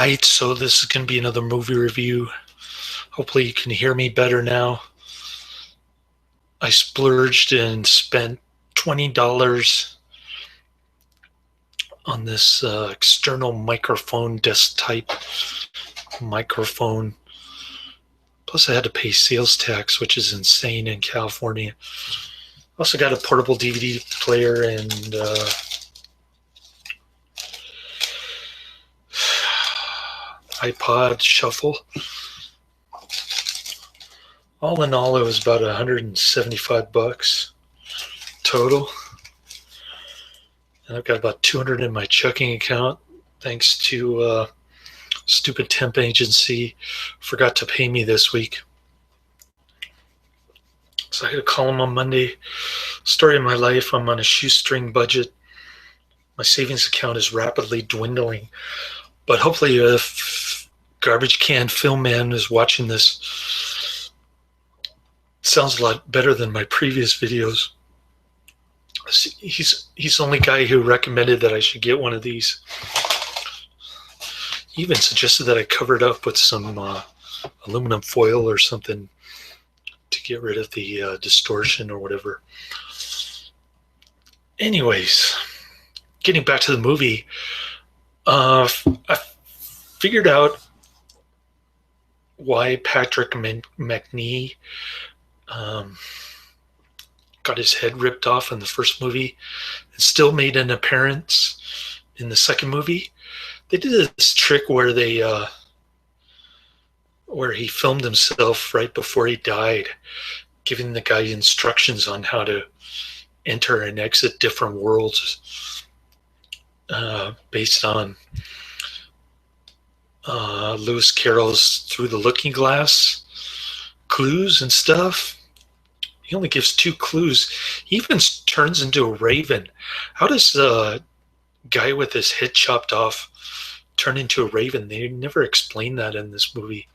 Alright, so this is going to be another movie review. Hopefully you can hear me better now. I splurged and spent $20 on this external microphone, desk type microphone. Plus I had to pay sales tax, which is insane in California. Also got a portable DVD player and iPod shuffle. All in all, it was about $175 total. And I've got about $200 in my checking account, thanks to stupid temp agency forgot to pay me this week. So I had to call them on Monday. Story of my life, I'm on a shoestring budget. My savings account is rapidly dwindling. But hopefully if Garbage Can Film Man is watching this, it sounds a lot better than my previous videos. He's the only guy who recommended that I should get one of these. He even suggested that I cover it up with some aluminum foil or something to get rid of the distortion or whatever. Anyways, getting back to the movie, I figured out why Patrick Macnee got his head ripped off in the first movie and still made an appearance in the second movie. They did this trick where they where he filmed himself right before he died, giving the guy instructions on how to enter and exit different worlds based on Lewis Carroll's Through the Looking Glass clues and stuff. He only gives 2 clues. He even turns into a raven. How does a guy with his head chopped off turn into a raven? They never explain that in this movie.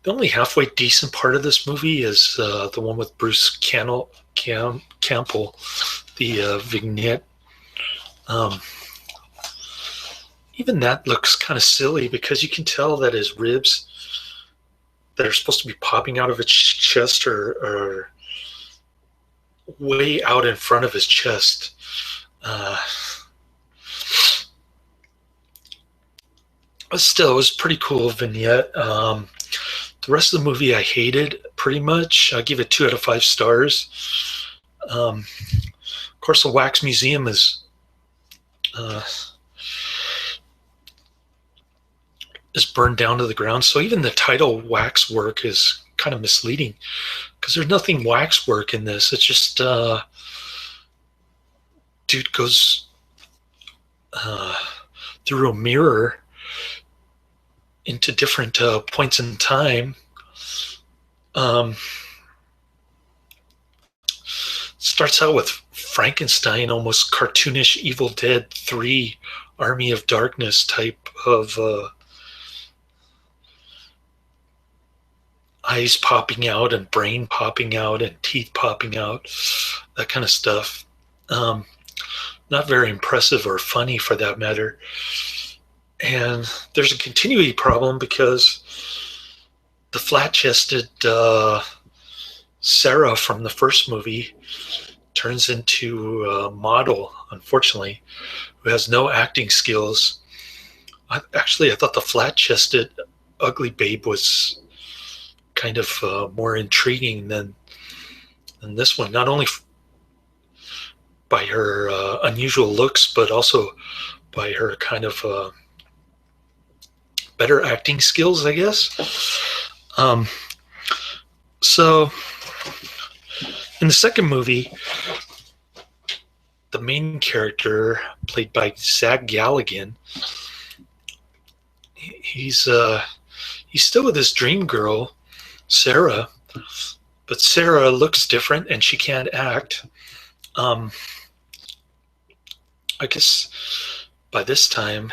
The only halfway decent part of this movie is the one with Bruce Campbell, the vignette. Even that looks kind of silly because you can tell that his ribs that are supposed to be popping out of his chest are way out in front of his chest. But still, it was a pretty cool vignette. The rest of the movie I hated pretty much. I give it 2 out of 5 stars. Of course, the Wax Museum is burned down to the ground. So even the title Waxwork is kind of misleading because there's nothing waxwork in this. It's just dude goes through a mirror into different points in time. Starts out with Frankenstein, almost cartoonish Evil Dead 3 Army of Darkness type of eyes popping out and brain popping out and teeth popping out, that kind of stuff. Not very impressive or funny for that matter. And there's a continuity problem because the flat-chested Sarah from the first movie turns into a model, unfortunately, who has no acting skills. I thought the flat-chested ugly babe was kind of more intriguing than this one, not only by her unusual looks, but also by her kind of better acting skills, I guess. So in the second movie, the main character, played by Zach Galligan, he's still with his dream girl, Sarah, but Sarah looks different and she can't act. I guess by this time,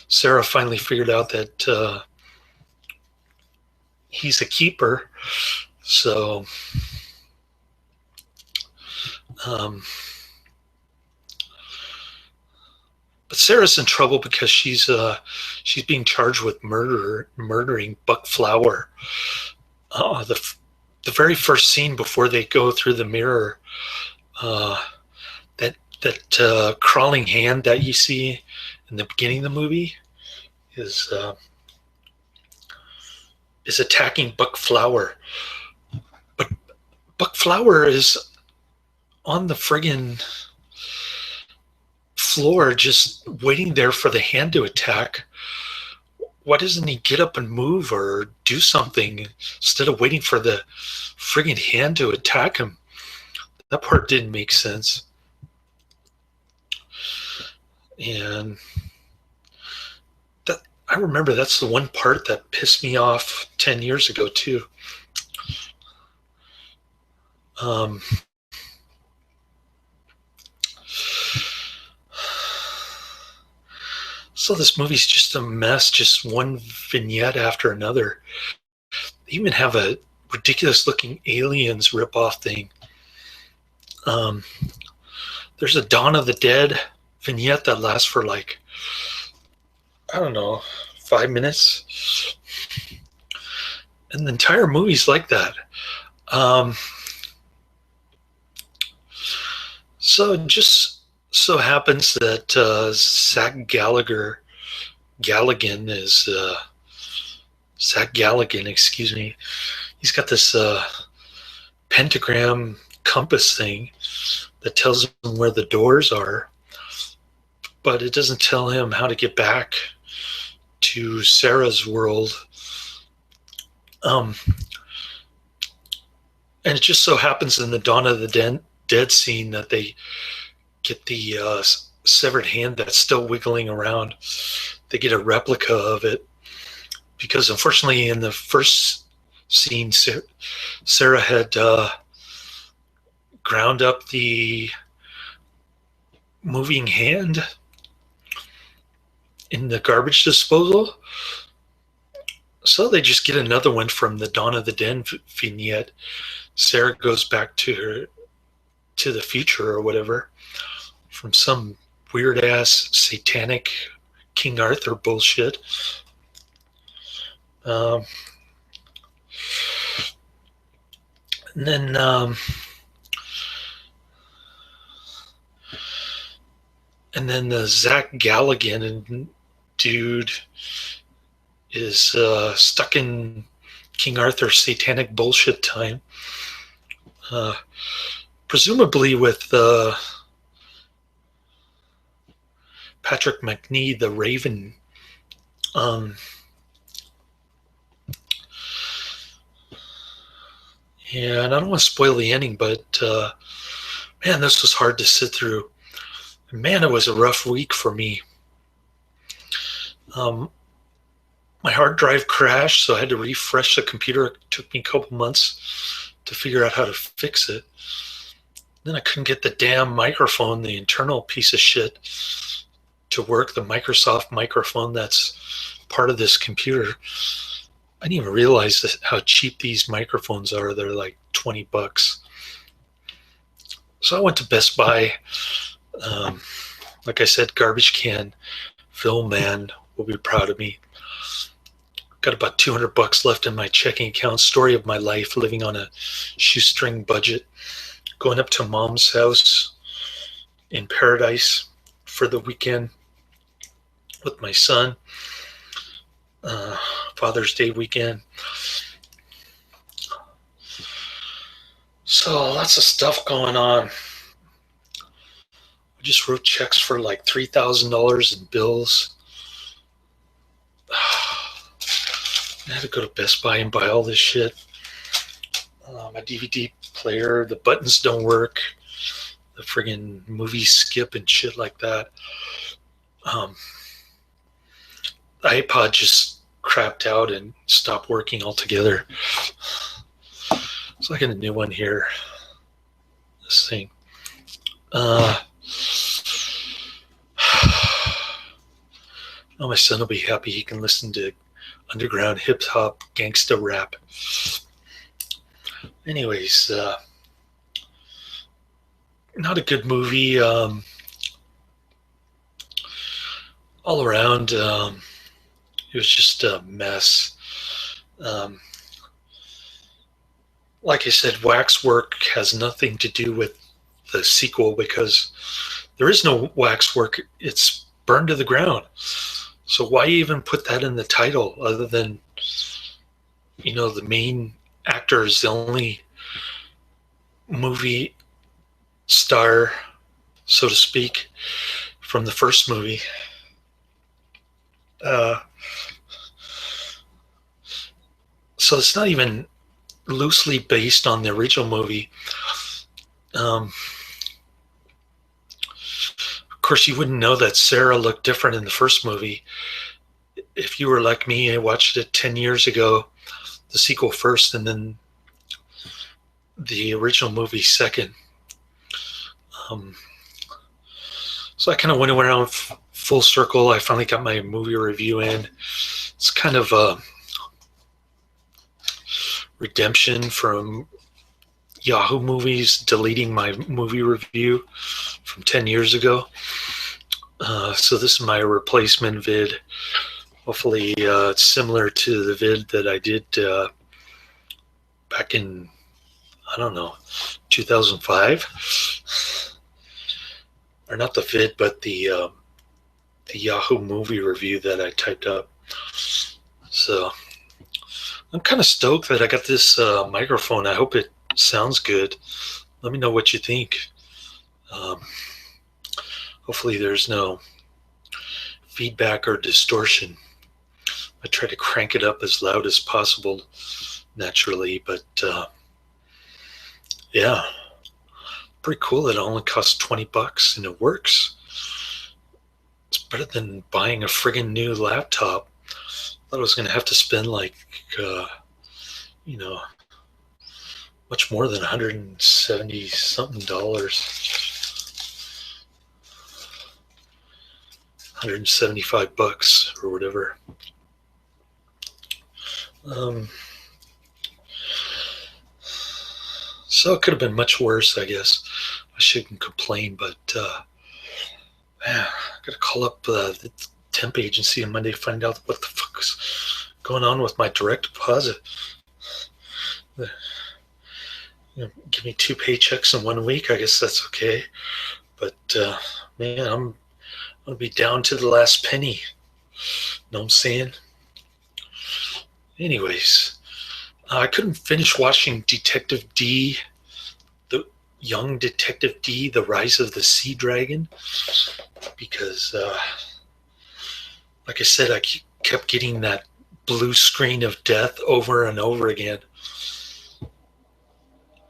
Sarah finally figured out that he's a keeper. So but But Sarah's in trouble because she's being charged with murdering Buck Flower. The very first scene before they go through the mirror, that crawling hand that you see in the beginning of the movie is attacking Buck Flower. But Buck Flower is on the friggin' floor just waiting there for the hand to attack. Why doesn't he get up and move or do something instead of waiting for the friggin' hand to attack him? That part didn't make sense. And that, I remember that's the one part that pissed me off 10 years ago too. So this movie's just a mess, just one vignette after another. They even have a ridiculous looking Aliens ripoff thing. There's a Dawn of the Dead vignette that lasts for like, I don't know, 5 minutes. And the entire movie's like that. So it just so happens that Zach Galligan is Zach Galligan, excuse me. He's got this pentagram compass thing that tells him where the doors are, but it doesn't tell him how to get back to Sarah's world. And it just so happens in the Dawn of the Dead scene that they get the severed hand that's still wiggling around. They get a replica of it because unfortunately in the first scene Sarah had ground up the moving hand in the garbage disposal. So they just get another one from the Dawn of the Dead vignette. Sarah goes back to the future or whatever from some weird ass satanic King Arthur bullshit. And then the Zach Galligan dude is stuck in King Arthur's satanic bullshit time. Presumably with Patrick Macnee, the Raven. And I don't want to spoil the ending, but man, this was hard to sit through. Man, it was a rough week for me. My hard drive crashed, so I had to refresh the computer. It took me a couple months to figure out how to fix it. Then I couldn't get the damn microphone, the internal piece of shit, to work, the Microsoft microphone that's part of this computer. I didn't even realize how cheap these microphones are. They're like $20. So I went to Best Buy. Like I said, garbage can film man will be proud of me. Got about $200 left in my checking account. Story of my life, living on a shoestring budget. Going up to Mom's house in Paradise for the weekend with my son. Father's Day weekend. So lots of stuff going on. We just wrote checks for like $3,000 in bills. I had to go to Best Buy and buy all this shit. My DVD player, the buttons don't work. The friggin' movies skip and shit like that. The iPod just crapped out and stopped working altogether. So I got a new one here. This thing. Oh, my son will be happy he can listen to underground hip hop gangsta rap. Anyways, not a good movie. all around, it was just a mess. Um, like I said, Waxwork has nothing to do with the sequel because there is no Waxwork. It's burned to the ground. So why even put that in the title other than, the main actor is the only movie star, so to speak, from the first movie. So it's not even loosely based on the original movie. Of course, you wouldn't know that Sarah looked different in the first movie. If you were like me and watched it 10 years ago, the sequel first and then the original movie second. So I kind of went around full circle. I finally got my movie review in. It's kind of a redemption from Yahoo Movies deleting my movie review from 10 years ago. So this is my replacement vid. Hopefully it's similar to the vid that I did back in, 2005. Or not the vid, but the Yahoo movie review that I typed up. So I'm kind of stoked that I got this microphone. I hope it sounds good. Let me know what you think. Hopefully there's no feedback or distortion. I try to crank it up as loud as possible naturally, but yeah, pretty cool. It only costs $20 and it works. It's better than buying a friggin' new laptop. Thought I was going to have to spend much more than $170 something $175 or whatever. So it could have been much worse, I guess. I shouldn't complain, but I gotta call up the temp agency on Monday to find out what the fuck's going on with my direct deposit. Give me 2 paychecks in 1 week. I guess that's okay. But man, I'm gonna be down to the last penny. Know what I'm saying? Anyways, I couldn't finish watching Detective D, the young Detective D, The Rise of the Sea Dragon, because, like I said, I kept getting that blue screen of death over and over again.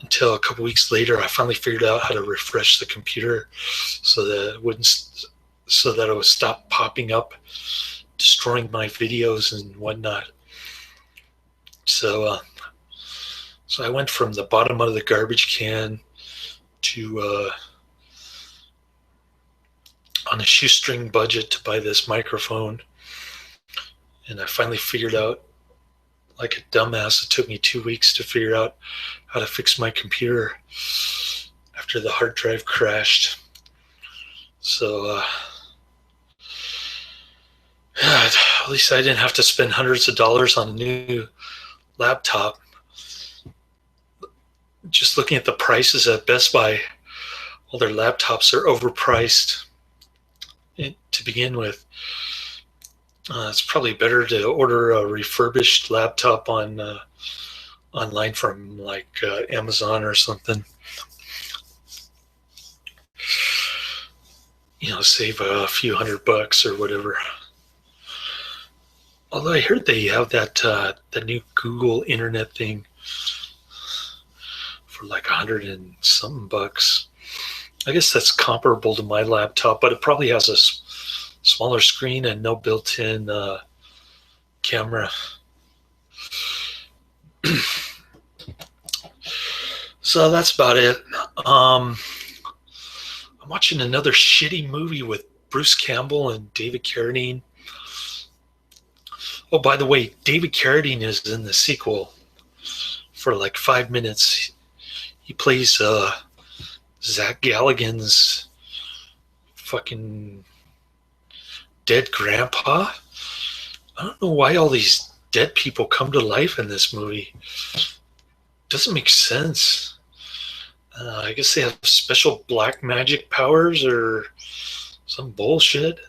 Until a couple weeks later, I finally figured out how to refresh the computer so that it would stop popping up, destroying my videos and whatnot. So I went from the bottom of the garbage can to on a shoestring budget to buy this microphone, and I finally figured out, like a dumbass, it took me 2 weeks to figure out how to fix my computer after the hard drive crashed. So at least I didn't have to spend hundreds of dollars on a new laptop. Just looking at the prices at Best Buy, all their laptops are overpriced to begin with. It's probably better to order a refurbished laptop online from Amazon or something. Save a few $100 or whatever. Although I heard they have that new Google Internet thing for like $100 and something bucks. I guess that's comparable to my laptop, but it probably has a smaller screen and no built-in camera. So that's about it. I'm watching another shitty movie with Bruce Campbell and David Carradine. Oh, by the way, David Carradine is in the sequel for like 5 minutes. He plays Zach Galligan's fucking dead grandpa. I don't know why all these dead people come to life in this movie. Doesn't make sense. I guess they have special black magic powers or some bullshit.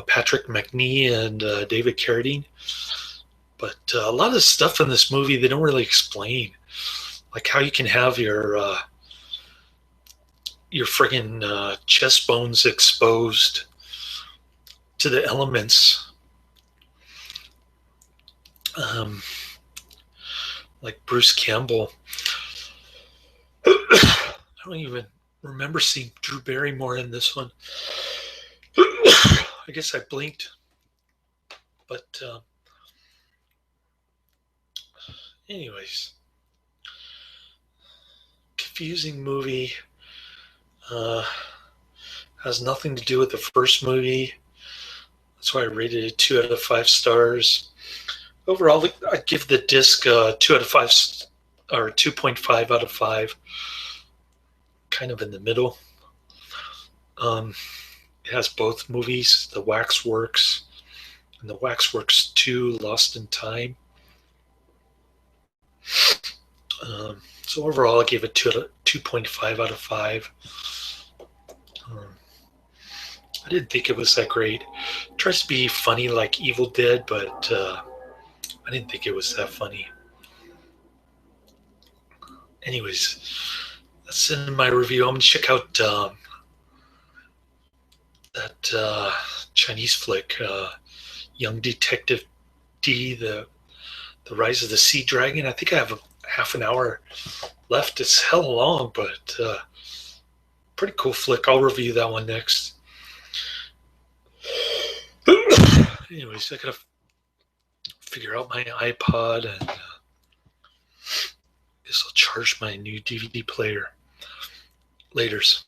Patrick Macnee and David Carradine. But a lot of stuff in this movie they don't really explain, like how you can have your friggin' chest bones exposed to the elements, like Bruce Campbell. I don't even remember seeing Drew Barrymore in this one. I guess I blinked, but anyways, confusing movie. Has nothing to do with the first movie. That's why I rated it 2 out of 5 stars. Overall, I'd give the disc 2 out of 5 or 2.5 out of 5. Kind of in the middle. It has both movies, the Waxworks and the Waxworks 2, Lost in Time. So overall, I gave it 2.5 out of 5. I didn't think it was that great. It tries to be funny like Evil Dead, but I didn't think it was that funny. Anyways, that's in my review. I'm going to check out that Chinese flick, Young Detective D, the Rise of the Sea Dragon. I think I have half an hour left. It's hella long, but pretty cool flick. I'll review that one next. Anyways, I gotta figure out my iPod, and guess I'll charge my new DVD player. Laters.